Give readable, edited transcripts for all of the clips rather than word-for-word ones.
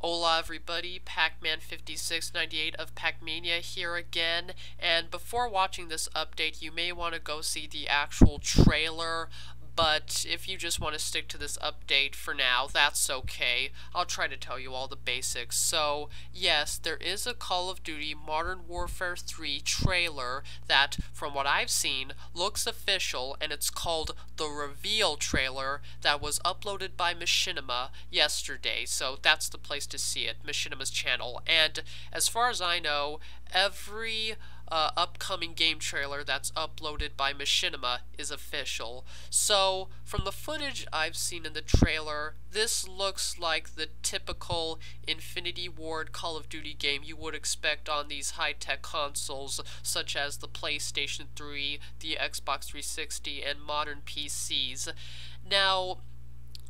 Hola everybody, Pacman 5698 of Pacmania here again, and before watching this update you may want to go see the actual trailer, but if you just want to stick to this update for now, that's okay. I'll try to tell you all the basics. So, yes, there is a Call of Duty Modern Warfare 3 trailer that, from what I've seen, looks official, and it's called the Reveal trailer that was uploaded by Machinima yesterday, so that's the place to see it, Machinima's channel. And as far as I know, every upcoming game trailer that's uploaded by Machinima is official. So, from the footage I've seen in the trailer, this looks like the typical Infinity Ward Call of Duty game you would expect on these high-tech consoles, such as the PlayStation 3, the Xbox 360, and modern PCs. Now,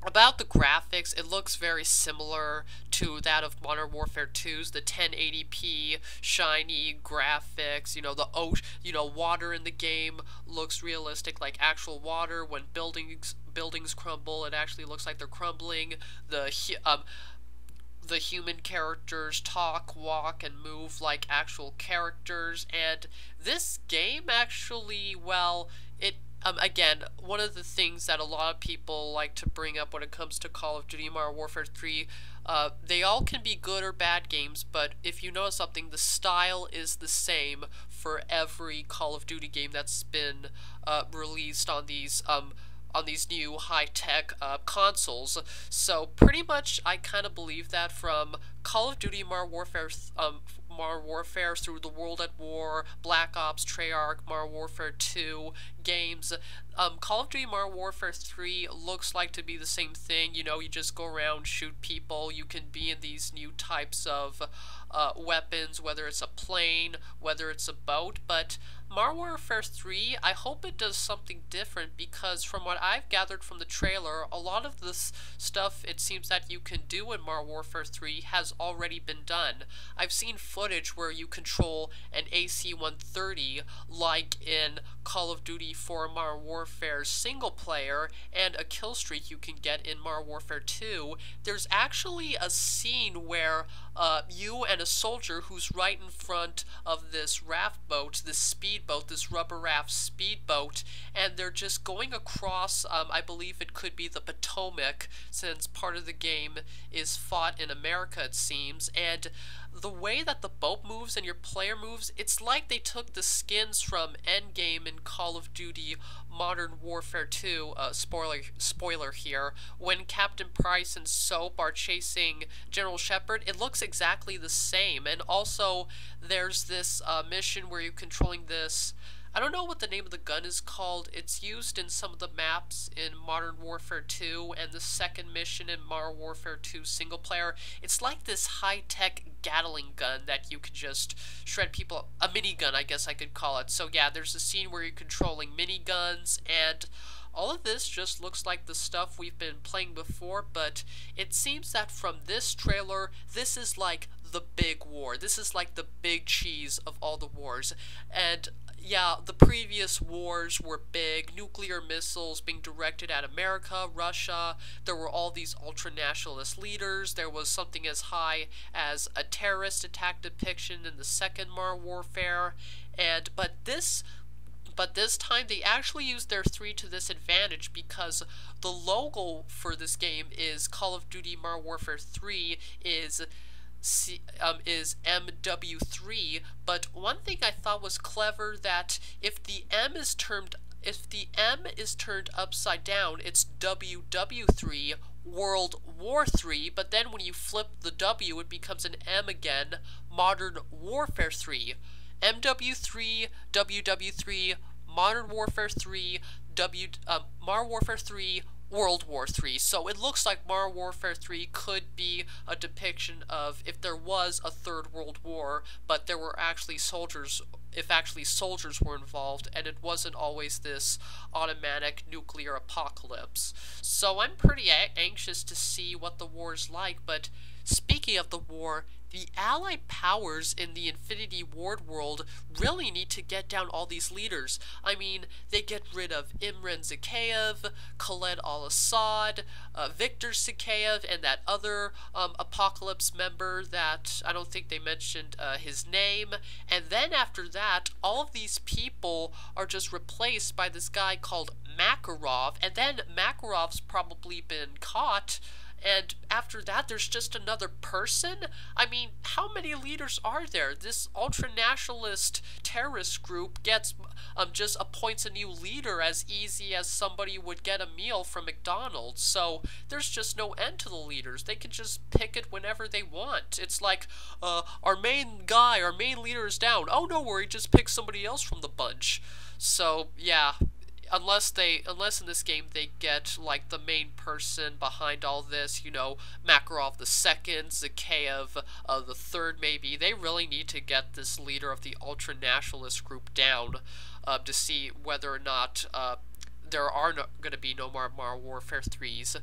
about the graphics, it looks very similar to that of Modern Warfare 2's, the 1080p shiny graphics. Water in the game looks realistic, like actual water. When buildings crumble, it actually looks like they're crumbling. The human characters talk, walk, and move like actual characters, and this game actually, well, again, one of the things that a lot of people like to bring up when it comes to Call of Duty Modern Warfare 3, they all can be good or bad games, but if you notice something, the style is the same for every Call of Duty game that's been released on these new high-tech consoles. So pretty much I kind of believe that from Call of Duty Modern Warfare through the World at War, Black Ops, Treyarch, Modern Warfare 2 games. Call of Duty Modern Warfare 3 looks like to be the same thing. You know, you just go around, shoot people. You can be in these new types of weapons, whether it's a plane, whether it's a boat, but Modern Warfare 3, I hope it does something different, because from what I've gathered from the trailer, a lot of this stuff it seems that you can do in Modern Warfare 3 has already been done. I've seen footage where you control an AC-130 like in Call of Duty 4 Modern Warfare single player, and a kill streak you can get in Modern Warfare 2. There's actually a scene where you and a soldier who's right in front of this raft boat, this speedboat, this rubber raft speedboat, and they're just going across, I believe it could be the Potomac, since part of the game is fought in America, it seems, and the way that the boat moves and your player moves, it's like they took the skins from Endgame in Call of Duty Modern Warfare 2, spoiler here, when Captain Price and Soap are chasing General Shepard. It looks exactly the same, and also there's this mission where you're controlling this, I don't know what the name of the gun is called. It's used in some of the maps in Modern Warfare 2 and the second mission in Modern Warfare 2 single player. It's like this high-tech Gatling gun that you could just shred people, a minigun I guess I could call it. So yeah, there's a scene where you're controlling miniguns, and all of this just looks like the stuff we've been playing before, but it seems that from this trailer, this is like the big war. This is like the big cheese of all the wars. And yeah, the previous wars were big, nuclear missiles being directed at America, Russia. There were all these ultra-nationalist leaders. There was something as high as a terrorist attack depiction in the second Modern Warfare. But this time they actually used their 3 to this advantage, because the logo for this game is Call of Duty Modern Warfare 3 is MW3, but one thing I thought was clever, that if the M is turned upside down, it's WW3, World War 3, but then when you flip the W, it becomes an M again, Modern Warfare 3. MW3, WW3, Modern Warfare 3, Modern Warfare 3, World War 3. So it looks like Modern Warfare 3 could be a depiction of if there was a third world war, but there were actually soldiers, if actually soldiers were involved, and it wasn't always this automatic nuclear apocalypse. So I'm pretty anxious to see what the war's like, but speaking of the war, the Allied powers in the Infinity Ward world really need to get down all these leaders. I mean, they get rid of Imran Zakhaev, Khaled al-Assad, Viktor Zakhaev, and that other Apocalypse member that I don't think they mentioned his name. And then after that, all of these people are just replaced by this guy called Makarov, and then Makarov's probably been caught. And after that, there's just another person? I mean, how many leaders are there? This ultra-nationalist terrorist group gets, just appoints a new leader as easy as somebody would get a meal from McDonald's. So, there's just no end to the leaders. They can just pick it whenever they want. It's like, our main guy, our main leader is down. Oh, no worry, just pick somebody else from the bunch. So, yeah. Unless in this game they get like the main person behind all this, you know, Makarov the second, Zakhaev the third maybe, they really need to get this leader of the ultra-nationalist group down to see whether or not there are going to be no more Modern Warfare 3s.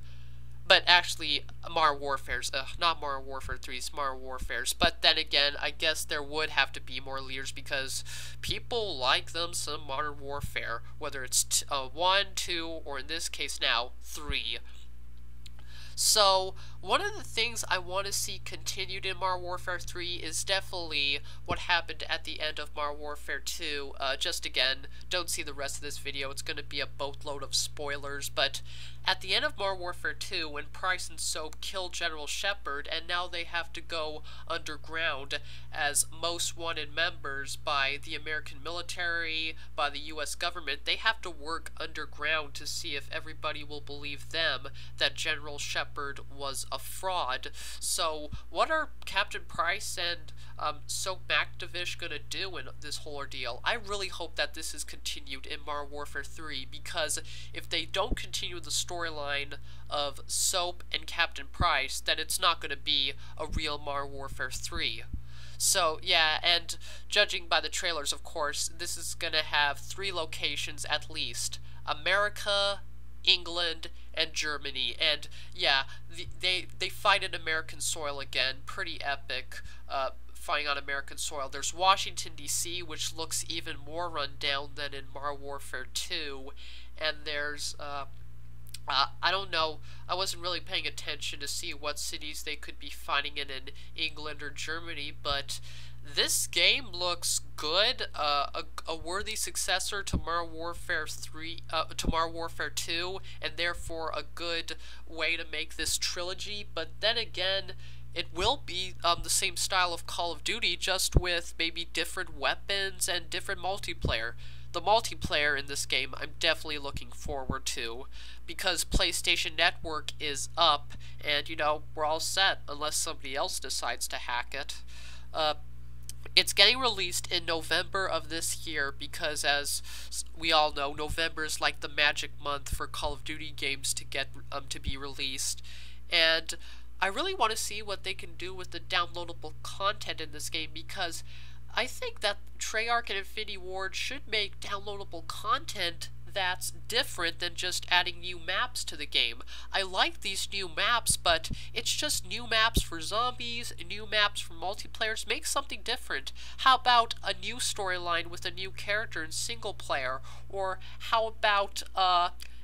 But actually, Modern Warfare's, not Modern Warfare 3's, Modern Warfare's. But then again, I guess there would have to be more leaders because people like them some Modern Warfare, whether it's 1, 2, or in this case now, 3. So, one of the things I want to see continued in Modern Warfare 3 is definitely what happened at the end of Modern Warfare 2. Just again, don't see the rest of this video, it's going to be a boatload of spoilers, but at the end of Modern Warfare 2, when Price and Soap killed General Shepard, and now they have to go underground as most wanted members by the American military, by the US government, they have to work underground to see if everybody will believe them that General Shepard was a fraud. So, what are Captain Price and Soap McTavish gonna do in this whole ordeal? I really hope that this is continued in Modern Warfare 3, because if they don't continue the storyline of Soap and Captain Price, then it's not going to be a real Modern Warfare 3. So, yeah, and judging by the trailers, of course, this is going to have 3 locations at least. America, England, and Germany. And, yeah, they fight in American soil again. Pretty epic. Fighting on American soil. There's Washington, D.C., which looks even more run down than in Modern Warfare 2. And there's, I don't know, I wasn't really paying attention to see what cities they could be fighting in England or Germany, but this game looks good, a worthy successor to Modern Warfare 3, to Modern Warfare 2, and therefore a good way to make this trilogy, but then again, it will be the same style of Call of Duty, just with maybe different weapons and different multiplayer. The multiplayer in this game I'm definitely looking forward to, because PlayStation Network is up, and, you know, we're all set, unless somebody else decides to hack it. It's getting released in November of this year, because as we all know, November is like the magic month for Call of Duty games to get to be released, and I really want to see what they can do with the downloadable content in this game, because I think that Treyarch and Infinity Ward should make downloadable content that's different than just adding new maps to the game. I like these new maps, but it's just new maps for zombies, new maps for multiplayers. Make something different. How about a new storyline with a new character in single player? Or how about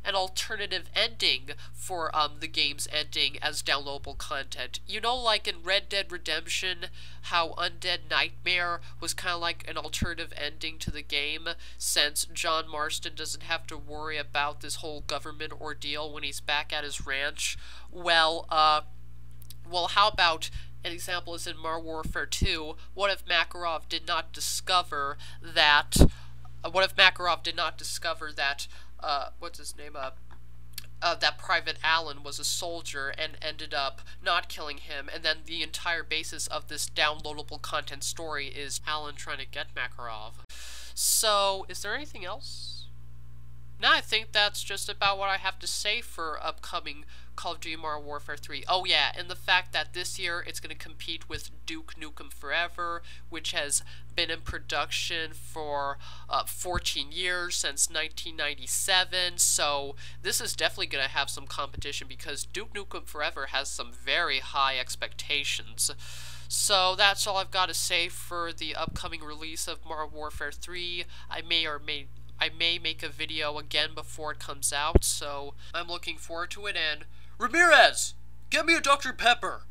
an alternative ending for the game's ending as downloadable content? You know, like in Red Dead Redemption, how Undead Nightmare was kind of like an alternative ending to the game, since John Marston doesn't have to worry about this whole government ordeal when he's back at his ranch. Well, how about an example is in Modern Warfare 2, what if Makarov did not discover that, what's his name, that Private Allen was a soldier and ended up not killing him, and then the entire basis of this downloadable content story is Allen trying to get Makarov. So, is there anything else? Now I think that's just about what I have to say for upcoming Call of Duty Modern Warfare 3. Oh yeah, and the fact that this year it's going to compete with Duke Nukem Forever, which has been in production for 14 years, since 1997, so this is definitely going to have some competition because Duke Nukem Forever has some very high expectations. So that's all I've got to say for the upcoming release of Modern Warfare 3. I may make a video again before it comes out, so I'm looking forward to it. And Ramirez, get me a Dr. Pepper!